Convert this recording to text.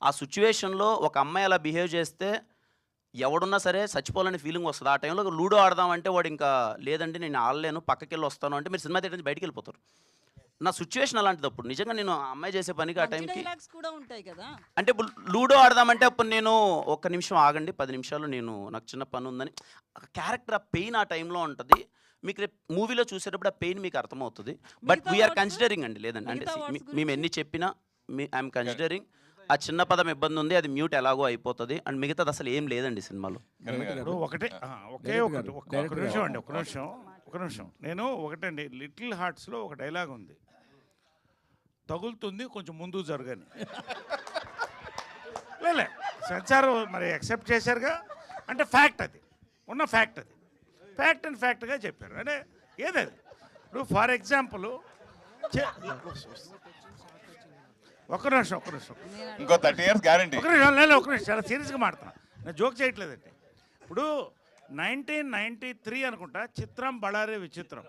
ఆ సిట్యుయేషన్‌లో ఒక అమ్మాయి అలా బిహేవ్ చేస్తే ఎవడున్నా సరే చచ్చిపోవాలనే ఫీలింగ్ వస్తది. ఆ టైంలో లూడో ఆడదామంటే వాడింకా లేదండి నేను ఆడలేను పక్కకెళ్ళి వస్తాను అంటే మీరు సినిమా థియేటర్ నుంచి బయటికెళ్ళిపోతారు. నా సిట్యుయేషన్ అలాంటిదప్పుడు. నిజంగా నేను ఆ అమ్మాయి చేసే పనికి ఆ మంచి టైంకి డైలాగ్స్ కూడా ఉంటాయి కదా! అంటే ఇప్పుడు లూడో ఆడదామంటే అప్పుడు నేను ఒక్క నిమిషం ఆగండి 10 నిమిషాలు నాకు చిన్న పనుందని క్యారెక్టర్ ఆ పెయిన్ ఆ టైంలో ఉంటది. మీకు రేపు మూవీలో చూసేటప్పుడు ఆ పెయిన్ మీకు అర్థమవుతది. బట్ మిగతా వి ఆర్ వర్డ్స్? కన్సిడరింగ్ అండి. లేదండి. అంటే మిగతా వర్డ్స్ మేము గురించి? ఎన్ని చెప్పినా ఐయామ్ కన్సిడరింగ్ ఆ చిన్న పదం ఇబ్బందుంది. అది మ్యూట్ ఎలాగో అయిపోతది. అండ్ మిగతాది అసలు ఏం లేదండి సినిమాలో. ఇప్పుడు ఒకటే ఒకే ఒకటి ఒక నిమిషం అండి, ఒక నిమిషం. నేను ఒకటండి 'లిటిల్ హార్ట్స్‌లో' ఒక డైలాగ్ ఉంది. తగులుతుంది కొంచెం ముందుకు జరగని. లేలే సెన్సార్ మరి యాక్సెప్ట్ చేశారుగా. అంటే ఫ్యాక్ట్ అది. ఉన్న ఫ్యాక్ట్ అది. ఫ్యాక్ట్ అండ్ ఫ్యాక్ట్‌గా చెప్పారు. అంటే ఏదది? ఇప్పుడు ఫర్ ఎగ్జాంపుల్ ఒక్క నిమిషం. ఇంకో 30 ఇయర్స్ గ్యారంటీ. ఒక నిమిషం చాలా సీరియస్గా మాట్లాడుతున్నా. నేను జోక్ చేయట్లేదండి. ఇప్పుడు 1993 అనుకుంటా చిత్రం బళారే విచిత్రం